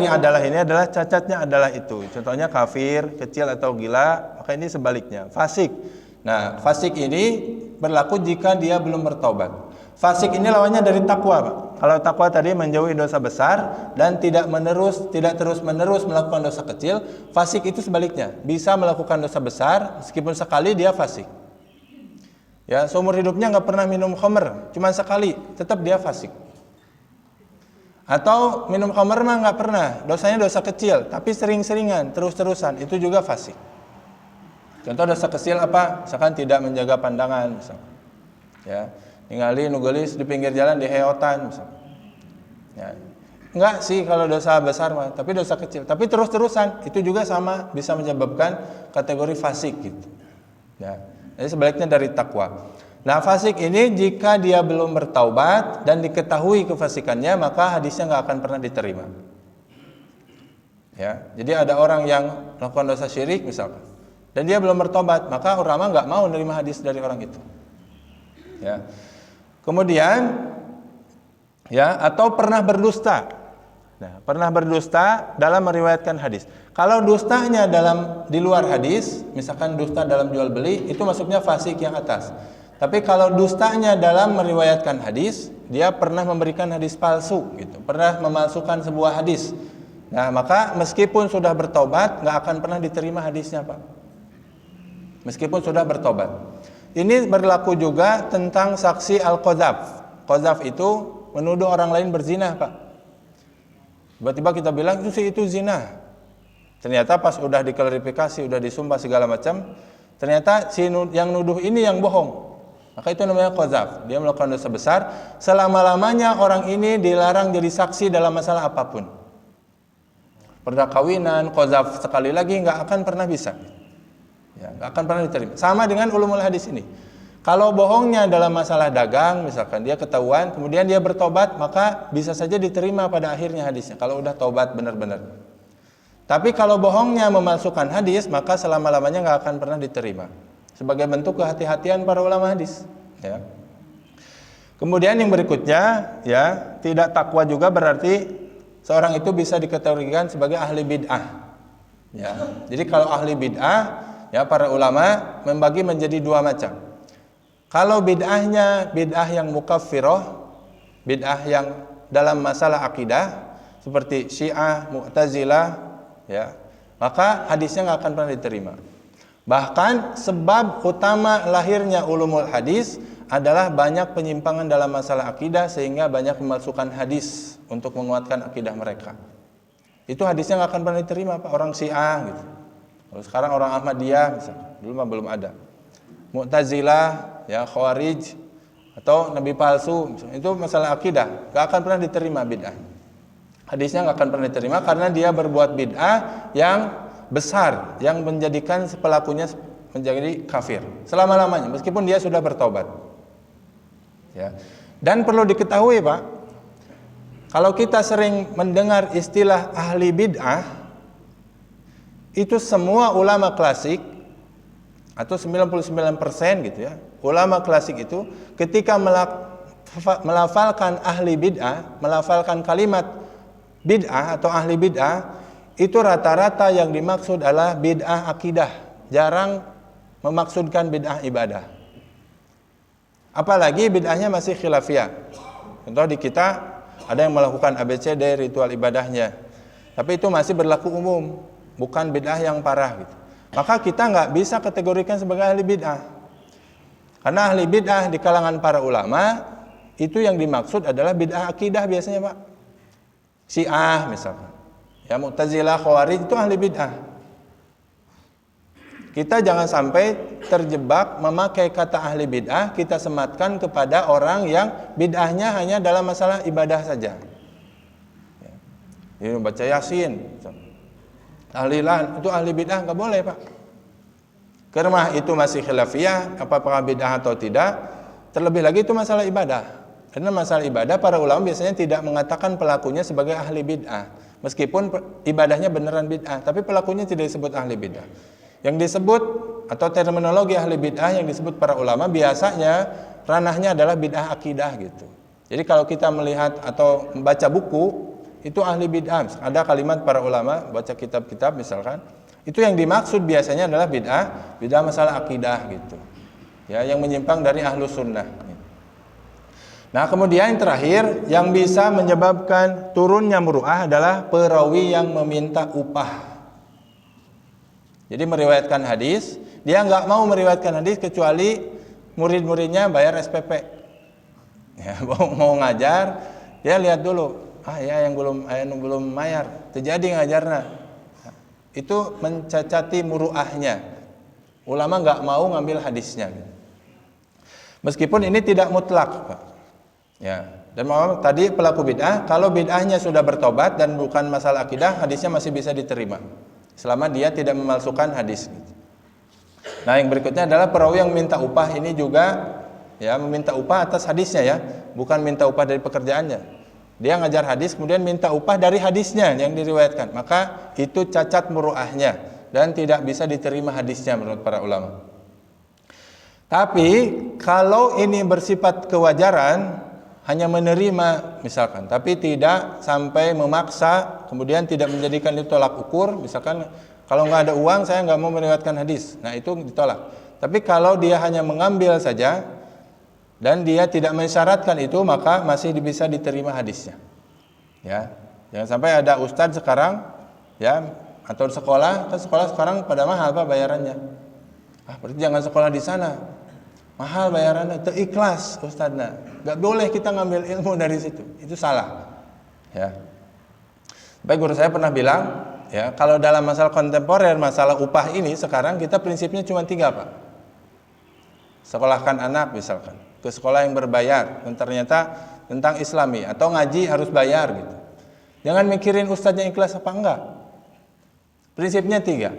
adalah ini adalah cacatnya adalah itu. Contohnya kafir, kecil atau gila, maka ini sebaliknya, fasik. Nah, fasik ini berlaku jika dia belum bertobat. Fasik ini lawannya dari takwa, Pak. Kalau takwa tadi menjauhi dosa besar dan tidak terus-menerus melakukan dosa kecil, fasik itu sebaliknya, bisa melakukan dosa besar meskipun sekali dia fasik. Ya, seumur hidupnya nggak pernah minum khamr, cuma sekali, tetap dia fasik. Atau minum khamr mah nggak pernah, dosanya dosa kecil, tapi sering-seringan, terus-terusan, itu juga fasik. Contoh dosa kecil apa? Misalkan tidak menjaga pandangan, misalkan. Ya, ningali nugelis di pinggir jalan di heotan, misalkan. Ya, enggak sih kalau dosa besar mah, tapi dosa kecil, tapi terus-terusan, itu juga sama bisa menyebabkan kategori fasik gitu. Ya. Jadi sebaliknya dari takwa. Nah, fasik ini jika dia belum bertaubat dan diketahui kefasikannya, maka hadisnya nggak akan pernah diterima. Ya, jadi ada orang yang melakukan dosa syirik misalkan, dan dia belum bertobat, maka ulama nggak mau menerima hadis dari orang itu. Ya. Kemudian, ya, atau pernah berdusta. Nah, pernah berdusta dalam meriwayatkan hadis. Kalau dustanya di luar hadis, misalkan dusta dalam jual beli, itu masuknya fasik yang atas. Tapi kalau dustanya dalam meriwayatkan hadis, dia pernah memberikan hadis palsu gitu, pernah memalsukan sebuah hadis. Nah, maka meskipun sudah bertobat, nggak akan pernah diterima hadisnya, Pak. Meskipun sudah bertobat. Ini berlaku juga tentang saksi al-qadzaf. Qadzaf itu menuduh orang lain berzina, Pak. Tiba-tiba kita bilang itu zina. Ternyata pas udah diklarifikasi, udah disumpah segala macam, ternyata yang nuduh ini yang bohong. Maka itu namanya qadzaf. Dia melakukan dosa besar. Selama-lamanya orang ini dilarang jadi saksi dalam masalah apapun. perkawinan, qadzaf sekali lagi nggak akan pernah bisa. Ya, nggak akan pernah diterima. Sama dengan ulumul hadis ini. Kalau bohongnya dalam masalah dagang, misalkan dia ketahuan, kemudian dia bertobat, maka bisa saja diterima pada akhirnya hadisnya. Kalau udah tobat benar-benar. Tapi kalau bohongnya memalsukan hadis, maka selama-lamanya nggak akan pernah diterima. Sebagai bentuk kehati-hatian para ulama hadis. Ya. Kemudian yang berikutnya, ya, tidak takwa juga berarti seorang itu bisa dikategorikan sebagai ahli bid'ah. Ya. Jadi kalau ahli bid'ah, ya para ulama membagi menjadi dua macam. Kalau bid'ahnya bid'ah yang mukaffirah, bid'ah yang dalam masalah akidah seperti Syiah, Mu'tazilah, ya, maka hadisnya nggak akan pernah diterima. Bahkan sebab utama lahirnya ulumul hadis adalah banyak penyimpangan dalam masalah akidah sehingga banyak memalsukan hadis untuk menguatkan akidah mereka. Itu hadisnya nggak akan pernah diterima, Pak. Orang Syiah gitu. Kalau sekarang orang Ahmadiyah misalnya, dulu mah belum ada. Mu'tazilah, ya, Khawarij atau nabi palsu, misalnya, itu masalah akidah, nggak akan pernah diterima bid'ah. Hadisnya nggak akan pernah diterima karena dia berbuat bid'ah yang besar, yang menjadikan pelakunya menjadi kafir selama-lamanya, meskipun dia sudah bertobat. Ya. Dan perlu diketahui, Pak, kalau kita sering mendengar istilah ahli bid'ah, itu semua ulama klasik atau 99% gitu ya, ulama klasik itu ketika melafalkan ahli bid'ah, melafalkan kalimat bid'ah atau ahli bid'ah, itu rata-rata yang dimaksud adalah bid'ah akidah, jarang memaksudkan bid'ah ibadah. Apalagi bid'ahnya masih khilafiyah. Contoh di kita ada yang melakukan ABCD ritual ibadahnya, tapi itu masih berlaku umum, bukan bid'ah yang parah gitu. Maka kita nggak bisa kategorikan sebagai ahli bid'ah. Karena ahli bid'ah di kalangan para ulama itu yang dimaksud adalah bid'ah akidah biasanya, Pak. Syiah misalkan, ya, Mu'tazilah, Khawarij itu ahli bid'ah. Kita jangan sampai terjebak memakai kata ahli bid'ah, kita sematkan kepada orang yang bid'ahnya hanya dalam masalah ibadah saja. Ya, baca Yasin, tahlilan, itu ahli bid'ah, nggak boleh, Pak. Karena itu masih khilafiyah, apakah bid'ah atau tidak. Terlebih lagi itu masalah ibadah. Karena masalah ibadah para ulama biasanya tidak mengatakan pelakunya sebagai ahli bid'ah, meskipun ibadahnya beneran bid'ah, tapi pelakunya tidak disebut ahli bid'ah. Yang disebut atau terminologi ahli bid'ah yang disebut para ulama biasanya ranahnya adalah bid'ah akidah gitu. Jadi kalau kita melihat atau membaca buku, itu ahli bid'ah. Ada kalimat para ulama, baca kitab-kitab misalkan, itu yang dimaksud biasanya adalah bid'ah masalah akidah gitu. Ya, yang menyimpang dari ahlus sunnah. Nah, kemudian yang terakhir yang bisa menyebabkan turunnya muru'ah adalah perawi yang meminta upah. Jadi meriwayatkan hadis, dia nggak mau meriwayatkan hadis kecuali murid-muridnya bayar SPP. Ya, mau ngajar, dia lihat dulu. Ya yang belum mayar, terjadi ngajarna. Itu mencacati muruahnya. Ulama nggak mau ngambil hadisnya. Meskipun ini tidak mutlak, Pak. Ya. Dan tadi pelaku bid'ah, kalau bid'ahnya sudah bertobat dan bukan masalah akidah, hadisnya masih bisa diterima. Selama dia tidak memalsukan hadis. Nah, yang berikutnya adalah perawi yang minta upah, ini juga ya meminta upah atas hadisnya ya, bukan minta upah dari pekerjaannya. Dia ngajar hadis kemudian minta upah dari hadisnya yang diriwayatkan, maka itu cacat muruahnya dan tidak bisa diterima hadisnya menurut para ulama. Tapi kalau ini bersifat kewajaran, hanya menerima misalkan, tapi tidak sampai memaksa, kemudian tidak menjadikan itu tolak ukur, misalkan kalau nggak ada uang saya nggak mau meriwayatkan hadis, nah itu ditolak. Tapi kalau dia hanya mengambil saja dan dia tidak mensyaratkan itu, maka masih bisa diterima hadisnya. Ya, jangan sampai ada ustadz sekarang, ya, atau sekolah, kan sekolah sekarang pada mahal Pak bayarannya. Berarti jangan sekolah di sana, mahal bayarannya, itu ikhlas ustadznya. Nggak boleh kita ngambil ilmu dari situ, itu salah. Ya, baik, guru saya pernah bilang, ya, kalau dalam masalah kontemporer, masalah upah ini sekarang kita prinsipnya cuma 3 Pak. Sekolahkan anak misalkan ke sekolah yang berbayar dan ternyata tentang Islami atau ngaji harus bayar gitu. Jangan mikirin ustadznya ikhlas apa enggak. Prinsipnya 3.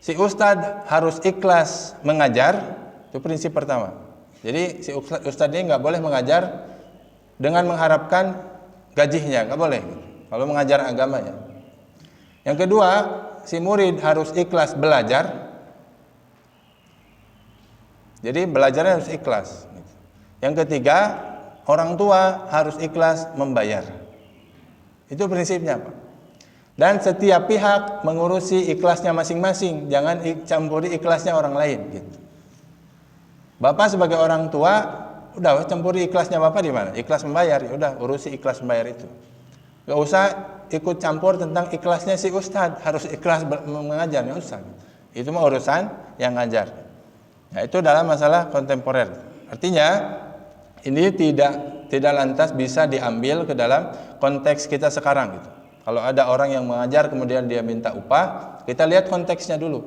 Si ustadz harus ikhlas mengajar, itu prinsip pertama. Jadi si ustadz ini nggak boleh mengajar dengan mengharapkan gajinya, nggak boleh. Kalau mengajar agamanya. Yang kedua, si murid harus ikhlas belajar. Jadi belajarnya harus ikhlas. Yang ketiga, orang tua harus ikhlas membayar. Itu prinsipnya, Pak. Dan setiap pihak mengurusi ikhlasnya masing-masing, jangan campuri ikhlasnya orang lain gitu. Bapak sebagai orang tua, udah campuri ikhlasnya Bapak di mana? Ikhlas membayar, ya udah urusi ikhlas membayar itu. Gak usah ikut campur tentang ikhlasnya si ustadz, harus ikhlas mengajar, ya usah. Itu mah urusan yang ngajar. Nah, itu dalam masalah kontemporer. Artinya ini tidak lantas bisa diambil ke dalam konteks kita sekarang gitu. Kalau ada orang yang mengajar kemudian dia minta upah, kita lihat konteksnya dulu.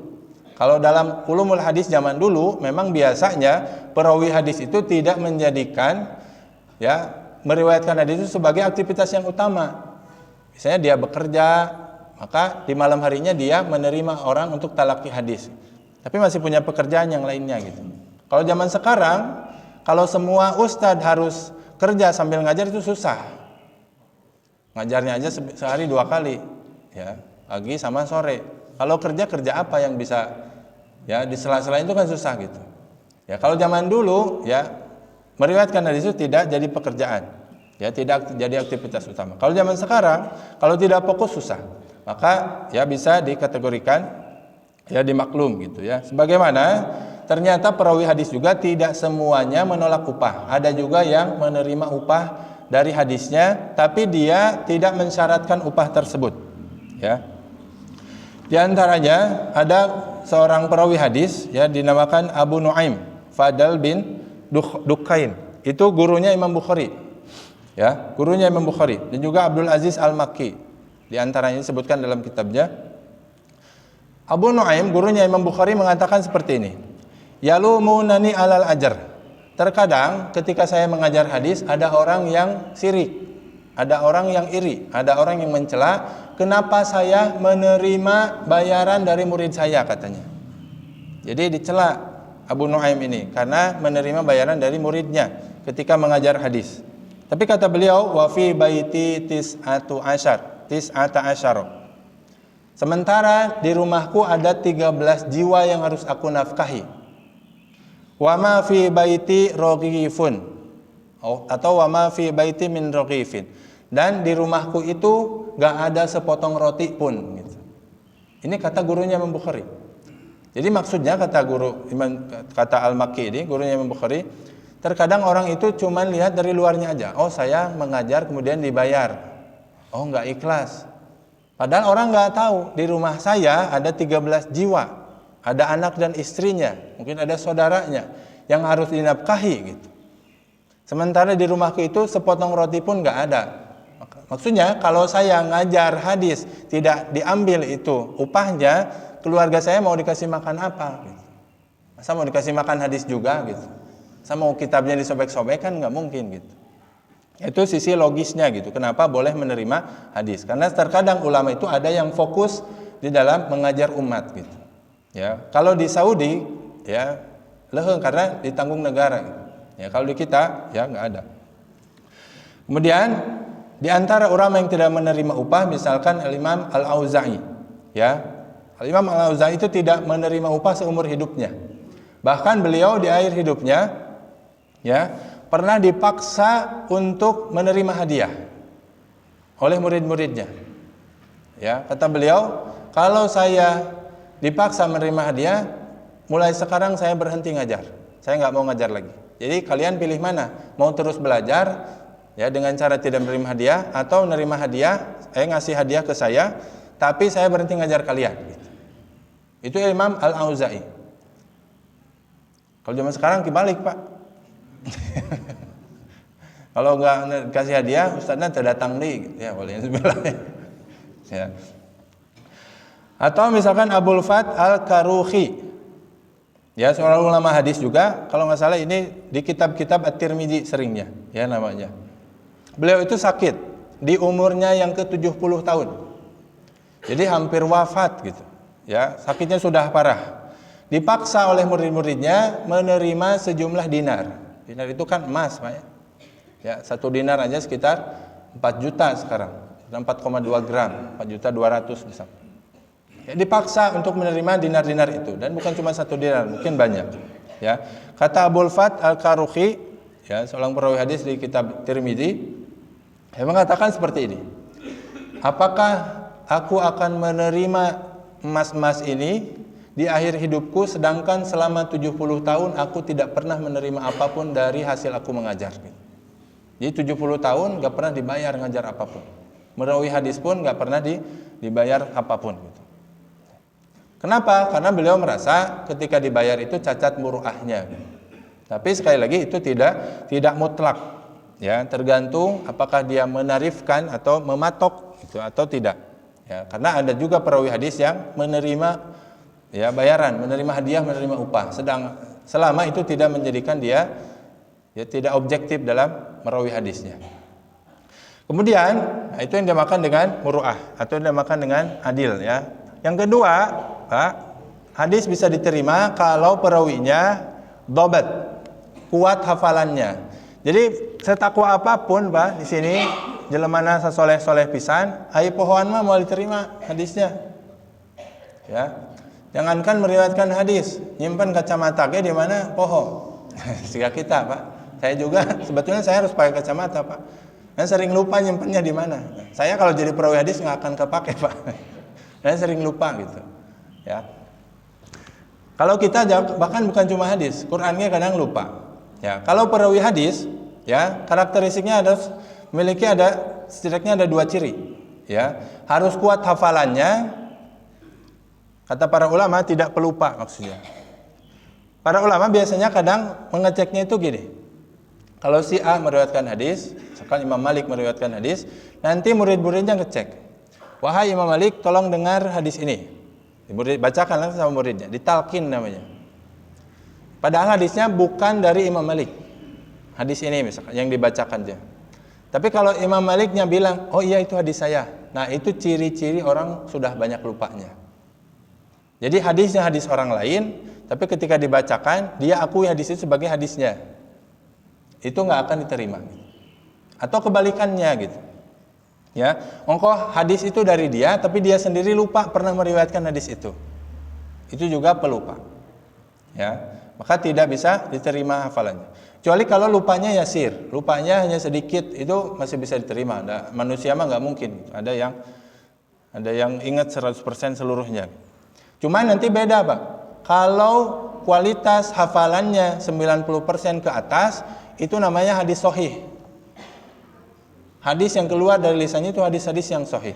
Kalau dalam ulumul hadis zaman dulu, memang biasanya perawi hadis itu tidak menjadikan meriwayatkan hadis itu sebagai aktivitas yang utama. Misalnya dia bekerja, maka di malam harinya dia menerima orang untuk talaki hadis. Tapi masih punya pekerjaan yang lainnya gitu. Kalau zaman sekarang, kalau semua ustadz harus kerja sambil ngajar itu susah. Ngajarnya aja sehari 2 kali, ya, pagi sama sore. Kalau kerja apa yang bisa, ya, di sela-sela itu kan susah gitu. Ya, kalau zaman dulu, ya, meriwayatkan hadis itu tidak jadi pekerjaan, ya, tidak jadi aktivitas utama. Kalau zaman sekarang, kalau tidak fokus susah, maka ya bisa dikategorikan, ya, dimaklum gitu ya. Sebagaimana ternyata perawi hadis juga tidak semuanya menolak upah. Ada juga yang menerima upah dari hadisnya, tapi dia tidak mensyaratkan upah tersebut. Ya. Di antaranya ada seorang perawi hadis, ya, dinamakan Abu Nuaim Fadl bin Dukain. Itu gurunya Imam Bukhari. Ya, gurunya Imam Bukhari, dan juga Abdul Aziz Al-Makki. Di antaranya disebutkan dalam kitabnya. Abu Nuaim, gurunya Imam Bukhari, mengatakan seperti ini. Yalumunani alal ajar. Terkadang ketika saya mengajar hadis, ada orang yang sirik, ada orang yang iri, ada orang yang mencela, kenapa saya menerima bayaran dari murid saya, katanya. Jadi dicela Abu Nuaim ini karena menerima bayaran dari muridnya ketika mengajar hadis. Tapi kata beliau, wa fi baiti tis'ata asyara. Sementara di rumahku ada 13 jiwa yang harus aku nafkahi. Wa ma fi baiti raghifun, atau wa ma fi baiti min raghifin. Dan di rumahku itu gak ada sepotong roti pun gitu. Ini kata gurunya Imam Bukhari. Jadi maksudnya kata Al-Makki ini, gurunya Imam Bukhari, terkadang orang itu cuma lihat dari luarnya aja. Oh, saya mengajar kemudian dibayar. Oh, gak ikhlas. Padahal orang gak tahu di rumah saya ada 13 jiwa. Ada anak dan istrinya, mungkin ada saudaranya yang harus dinafkahi gitu. Sementara di rumahku itu sepotong roti pun nggak ada. Maksudnya kalau saya ngajar hadis tidak diambil itu upahnya, keluarga saya mau dikasih makan apa? Gitu. Masa mau dikasih makan hadis juga gitu? Masa mau kitabnya disobek-sobek kan nggak mungkin gitu. Itu sisi logisnya gitu. Kenapa boleh menerima hadis? Karena terkadang ulama itu ada yang fokus di dalam mengajar umat gitu. Ya, kalau di Saudi, ya, leheng karena ditanggung negara. Gitu. Ya, kalau di kita, ya, nggak ada. Kemudian di antara ulama yang tidak menerima upah, misalkan Al-Imam Al-Auza'i, ya, Al-Imam Al-Auza'i itu tidak menerima upah seumur hidupnya. Bahkan beliau di akhir hidupnya, ya, pernah dipaksa untuk menerima hadiah oleh murid-muridnya. Ya, kata beliau, kalau saya dipaksa menerima hadiah, mulai sekarang saya berhenti ngajar. Saya nggak mau ngajar lagi. Jadi kalian pilih mana? Mau terus belajar, ya, dengan cara tidak menerima hadiah, atau menerima hadiah, ngasih hadiah ke saya, tapi saya berhenti ngajar kalian. Gitu. Itu Imam Al-Auza'i. Kalau zaman sekarang kebalik, Pak. Kalau nggak kasih hadiah, ustadznya terdatang di, gitu. Ya, boleh sebenarnya. Ya. Atau misalkan Abul Fat Al-Karuhi, ya, seorang ulama hadis juga, kalau nggak salah ini di kitab-kitab At-Tirmidzi seringnya, ya, namanya. Beliau itu sakit di umurnya yang ke-70 tahun. Jadi hampir wafat gitu. Ya, sakitnya sudah parah. Dipaksa oleh murid-muridnya menerima sejumlah dinar. Dinar itu kan emas, Pak ya. Ya, 1 dinar aja sekitar 4 juta sekarang. 4,2 gram, 4 juta 200 misalnya. Ya, dipaksa untuk menerima dinar-dinar itu, dan bukan cuma 1 dinar, mungkin banyak. Ya, kata Abul Fath Al-Karukhi, ya, seorang perawi hadis di kitab Tirmidzi, dia mengatakan seperti ini. Apakah aku akan menerima emas-emas ini di akhir hidupku, sedangkan selama 70 tahun aku tidak pernah menerima apapun dari hasil aku mengajar. Jadi 70 tahun gak pernah dibayar ngajar apapun. Merawi hadis pun gak pernah dibayar apapun. Kenapa? Karena beliau merasa ketika dibayar itu cacat muruahnya. Tapi sekali lagi itu tidak mutlak, ya, tergantung apakah dia menarifkan atau mematok itu atau tidak. Ya, karena ada juga perawi hadis yang menerima, ya, bayaran, menerima hadiah, menerima upah. Selama itu tidak menjadikan dia, ya, tidak objektif dalam merawi hadisnya. Kemudian, nah, itu yang dinamakan dengan muruah atau yang dinamakan dengan adil, ya. Yang kedua, Pak, hadis bisa diterima kalau perawinya dobat, kuat hafalannya. Jadi setakwa apapun, Pak, di sini jelemana sasoleh-soleh pisan, ai pohoan mah mau diterima hadisnya. Ya. Jangankan meriwayatkan hadis, nyimpan kacamata ge di mana poho. Siga kita, Pak. Saya juga sebetulnya saya harus pakai kacamata, Pak. Dan sering lupa nyimpannya di mana. Saya kalau jadi perawi hadis nggak akan kepake, Pak. Dan sering lupa gitu. Ya. Kalau kita bahkan bukan cuma hadis, Qur'annya kadang lupa. Ya, kalau perawi hadis, ya, karakteristiknya setidaknya ada 2 ciri. Ya, harus kuat hafalannya. Kata para ulama tidak pelupa maksudnya. Para ulama biasanya kadang mengeceknya itu gini. Kalau si A meriwayatkan hadis, misalkan Imam Malik meriwayatkan hadis, nanti murid-muridnya ngecek. Wahai Imam Malik, tolong dengar hadis ini. Murid bacakan langsung sama muridnya, ditalkin namanya. Padahal hadisnya bukan dari Imam Malik. Hadis ini misalkan yang dibacakan dia. Tapi kalau Imam Maliknya bilang, "Oh iya itu hadis saya." Nah, itu ciri-ciri orang sudah banyak lupanya. Jadi hadisnya hadis orang lain, tapi ketika dibacakan, dia akui hadis itu sebagai hadisnya. Itu nggak akan diterima. Atau kebalikannya gitu. Ya, hadis itu dari dia, tapi dia sendiri lupa pernah meriwayatkan hadis itu. Itu juga pelupa. Ya, maka tidak bisa diterima hafalannya. Kecuali kalau lupanya yasir, lupanya hanya sedikit, itu masih bisa diterima. Manusia mah nggak mungkin. Ada yang ingat 100% seluruhnya. Cuma nanti beda, Pak. Kalau kualitas hafalannya 90% ke atas, itu namanya hadis sahih. Hadis yang keluar dari lisannya itu hadis-hadis yang sahih.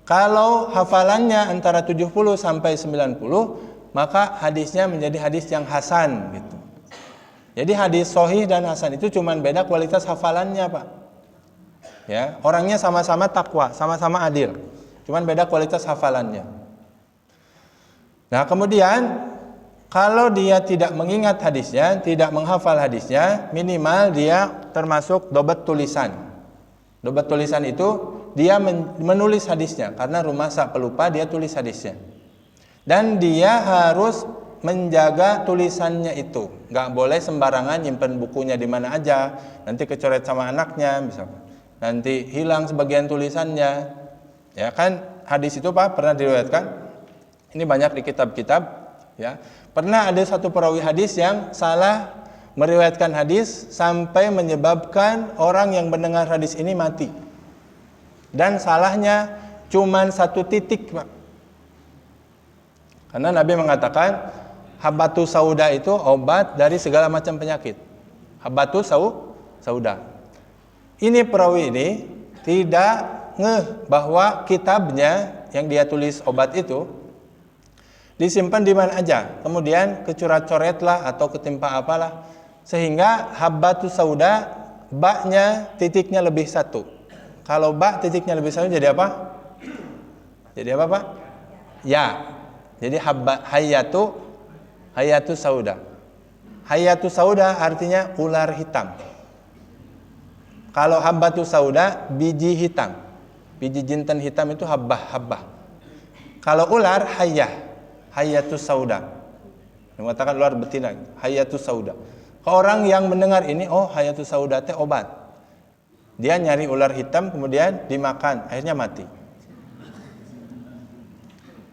Kalau hafalannya antara 70 sampai 90, maka hadisnya menjadi hadis yang hasan gitu. Jadi hadis sahih dan hasan itu cuma beda kualitas hafalannya, Pak. Ya, orangnya sama-sama takwa, sama-sama adil. Cuma beda kualitas hafalannya. Nah, kemudian kalau dia tidak mengingat hadisnya, tidak menghafal hadisnya, minimal dia termasuk dobat tulisan. Dobat tulisan itu dia menulis hadisnya, karena rumasa pelupa dia tulis hadisnya. Dan dia harus menjaga tulisannya itu. Nggak boleh sembarangan nyimpen bukunya di mana aja, nanti kecoret sama anaknya misalnya. Nanti hilang sebagian tulisannya. Ya kan hadis itu Pak pernah diriwayatkan. Ini banyak di kitab-kitab, ya. Pernah ada satu perawi hadis yang salah meriwayatkan hadis sampai menyebabkan orang yang mendengar hadis ini mati. Dan salahnya cuman 1 titik, Pak. Karena Nabi mengatakan habbatus sauda itu obat dari segala macam penyakit. Habbatus sauda. Ini perawi ini tidak ngeh bahwa kitabnya yang dia tulis obat itu disimpan di mana aja. Kemudian kecoret-coret lah atau ketimpa apalah. Sehingga habbatus sauda, ba-nya titiknya lebih 1. Kalau ba titiknya lebih 1 jadi apa? Jadi apa, Pak? Ya. Jadi hayatu sauda. Hayatu sauda artinya ular hitam. Kalau habbatus sauda biji hitam. Biji jinten hitam itu habbah. Kalau ular hayatus sauda. Mengatakan ular betina, hayatus sauda. Orang yang mendengar ini, oh hayatus sauda teh obat. Dia nyari ular hitam kemudian dimakan, akhirnya mati.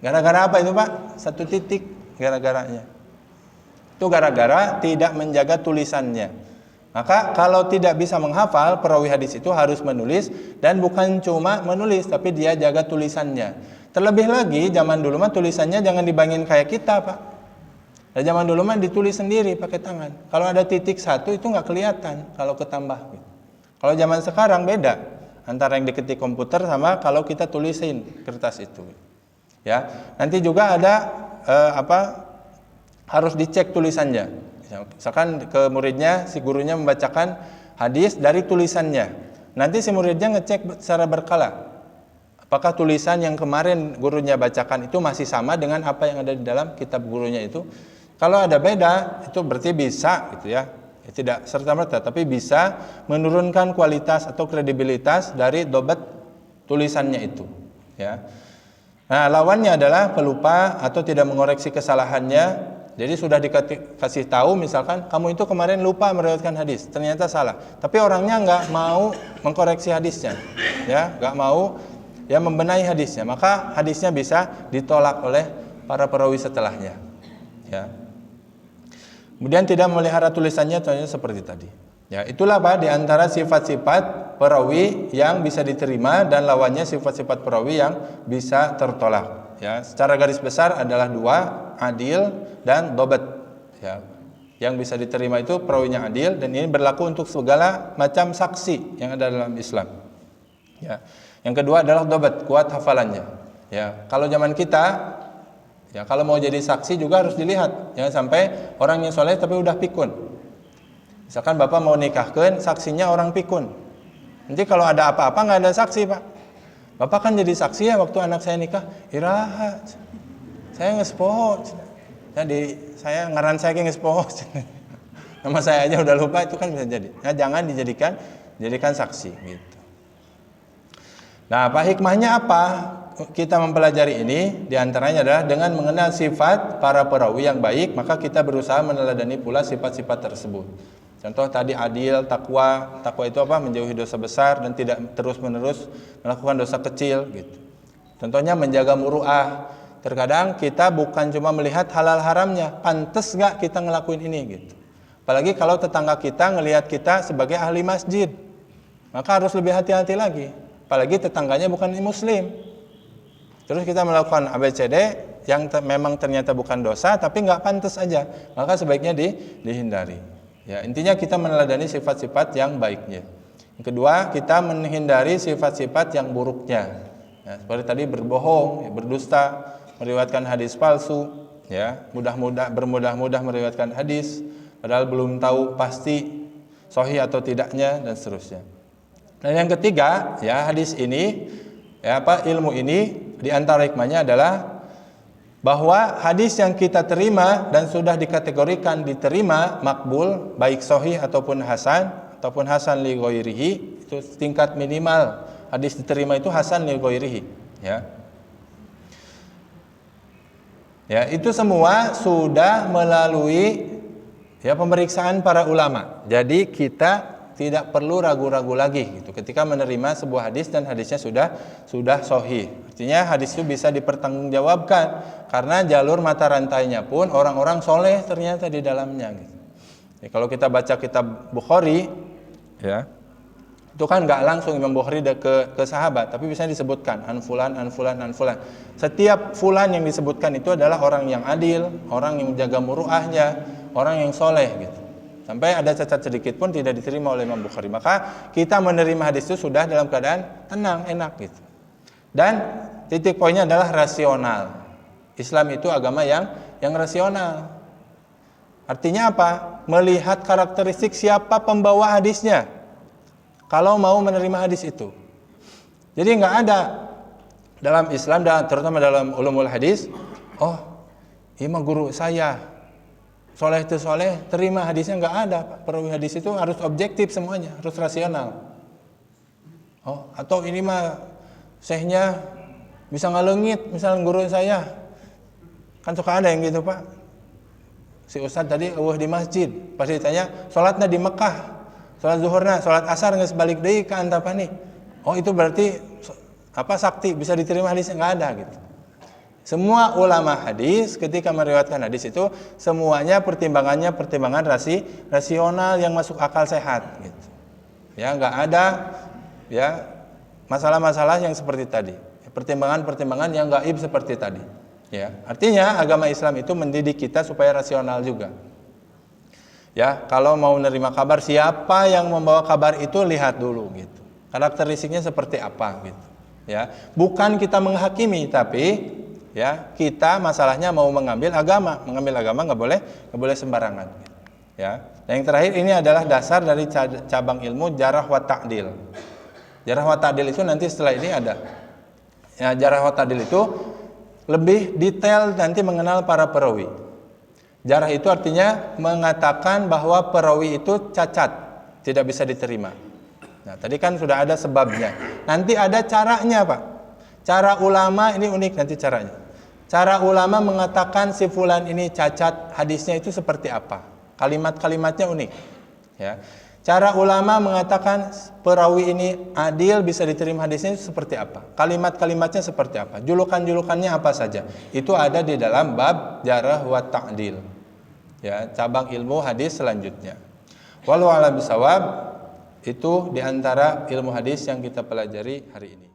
Gara-gara apa itu Pak? 1 titik gara-garanya. Itu gara-gara tidak menjaga tulisannya. Maka kalau tidak bisa menghafal, perawi hadis itu harus menulis, dan bukan cuma menulis tapi dia jaga tulisannya. Terlebih lagi zaman dulu mah tulisannya jangan dibangin kayak kita Pak. Dan zaman dulu mah ditulis sendiri pakai tangan. Kalau ada titik 1 itu nggak kelihatan kalau ketambah. Kalau zaman sekarang beda antara yang diketik komputer sama kalau kita tulisin kertas itu. Ya, nanti juga ada harus dicek tulisannya. Misalkan ke muridnya, si gurunya membacakan hadis dari tulisannya. Nanti si muridnya ngecek secara berkala. Apakah tulisan yang kemarin gurunya bacakan itu masih sama dengan apa yang ada di dalam kitab gurunya itu? Kalau ada beda, itu berarti bisa gitu ya. Tidak serta-merta, tapi bisa menurunkan kualitas atau kredibilitas dari dobat tulisannya itu. Ya. Nah, lawannya adalah pelupa atau tidak mengoreksi kesalahannya. Jadi sudah dikasih tahu, misalkan kamu itu kemarin lupa meriwayatkan hadis, ternyata salah. Tapi orangnya nggak mau mengkoreksi hadisnya, ya, nggak mau ya membenahi hadisnya. Maka hadisnya bisa ditolak oleh para perawi setelahnya. Ya. Kemudian tidak memelihara tulisannya, contohnya seperti tadi. Ya, itulah Pak di antara sifat-sifat perawi yang bisa diterima dan lawannya sifat-sifat perawi yang bisa tertolak. Ya, secara garis besar adalah 2, adil dan dobat. Ya, yang bisa diterima itu perawinya adil, dan ini berlaku untuk segala macam saksi yang ada dalam Islam. Ya, yang kedua adalah dobat, kuat hafalannya. Ya, kalau zaman kita ya, kalau mau jadi saksi juga harus dilihat. Jangan sampai orangnya soleh tapi udah pikun. Misalkan Bapak mau nikahkan, saksinya orang pikun. Nanti kalau ada apa-apa nggak ada saksi Pak. Bapak kan jadi saksi ya waktu anak saya nikah. Iraha, saya ngespoh. Jadi saya ngaran saya ngespoh. Nama saya aja udah lupa, itu kan bisa jadi. Nah, jangan dijadikan saksi gitu. Nah, apa hikmahnya apa? Kita mempelajari ini diantaranya adalah dengan mengenal sifat para perawi yang baik, maka kita berusaha meneladani pula sifat-sifat tersebut. Contoh tadi adil, takwa. Takwa itu apa? Menjauhi dosa besar dan tidak terus-menerus melakukan dosa kecil gitu. Contohnya menjaga muru'ah. Terkadang kita bukan cuma melihat halal haramnya, pantas gak kita ngelakuin ini gitu. Apalagi kalau tetangga kita ngelihat kita sebagai ahli masjid, maka harus lebih hati-hati lagi. Apalagi tetangganya bukan muslim. Terus kita melakukan ABCD yang memang ternyata bukan dosa, tapi nggak pantas aja, maka sebaiknya dihindari. Ya, intinya kita meneladani sifat-sifat yang baiknya. Yang kedua, kita menghindari sifat-sifat yang buruknya. Ya, seperti tadi berbohong, berdusta, meriwayatkan hadis palsu, ya, bermudah-mudah meriwayatkan hadis, padahal belum tahu pasti sahih atau tidaknya, dan seterusnya. Dan yang ketiga, ya, hadis ini, ya, ilmu ini di antara hikmahnya adalah bahwa hadis yang kita terima dan sudah dikategorikan diterima makbul, baik sahih ataupun hasan li ghairihi, itu tingkat minimal hadis diterima itu hasan li ghairihi, ya. Ya, itu semua sudah melalui ya pemeriksaan para ulama. Jadi kita tidak perlu ragu-ragu lagi gitu ketika menerima sebuah hadis dan hadisnya sudah sahih. Artinya hadis itu bisa dipertanggungjawabkan karena jalur mata rantainya pun orang-orang soleh ternyata di dalamnya gitu. Ya, kalau kita baca kitab Bukhari, ya, itu kan nggak langsung Imam Bukhari ke sahabat, tapi bisa disebutkan an fulan. Setiap fulan yang disebutkan itu adalah orang yang adil, orang yang menjaga muruahnya, orang yang soleh gitu. Sampai ada cacat sedikit pun tidak diterima oleh Imam Bukhari. Maka kita menerima hadis itu sudah dalam keadaan tenang, enak gitu. Dan titik poinnya adalah rasional. Islam itu agama yang rasional. Artinya apa? Melihat karakteristik siapa pembawa hadisnya kalau mau menerima hadis itu. Jadi nggak ada dalam Islam, terutama dalam ulumul hadis, oh ini mah guru saya soleh itu soleh, terima hadisnya, nggak ada. Perawi hadis itu harus objektif semuanya, harus rasional. Oh, atau ini mah syekhnya bisa ngalengit, misalnya guru saya. Kan suka ada yang gitu, Pak. Si Ustadz tadi di masjid, pasti ditanya, sholatnya di Mekah, sholat zuhurna, sholat asar nggak sebalik deui ka Antapani. Oh itu berarti sakti, bisa diterima hadisnya? Nggak ada gitu. Semua ulama hadis ketika meriwayatkan hadis itu semuanya pertimbangannya pertimbangan rasional yang masuk akal sehat gitu. Ya nggak ada ya masalah-masalah yang seperti tadi, pertimbangan-pertimbangan yang gaib seperti tadi. Ya, artinya agama Islam itu mendidik kita supaya rasional juga. Ya, kalau mau menerima kabar, siapa yang membawa kabar itu lihat dulu gitu. Karakteristiknya seperti apa gitu. Ya, bukan kita menghakimi, tapi ya kita masalahnya mau mengambil agama nggak boleh sembarangan. Ya, yang terakhir ini adalah dasar dari cabang ilmu jarah wa ta'dil. Jarah wa ta'dil itu nanti setelah ini ada. Ya, jarah wa ta'dil itu lebih detail nanti mengenal para perawi. Jarah itu artinya mengatakan bahwa perawi itu cacat, tidak bisa diterima. Nah, tadi kan sudah ada sebabnya. Nanti ada caranya, Pak. Cara ulama ini unik nanti caranya. Cara ulama mengatakan si fulan ini cacat, hadisnya itu seperti apa? Kalimat-kalimatnya unik. Ya. Cara ulama mengatakan perawi ini adil, bisa diterima hadisnya itu seperti apa? Kalimat-kalimatnya seperti apa? Julukan-julukannya apa saja? Itu ada di dalam bab jarah wa ta'dil. Ya, cabang ilmu hadis selanjutnya. Wallahu a'lam bishawab, itu di antara ilmu hadis yang kita pelajari hari ini.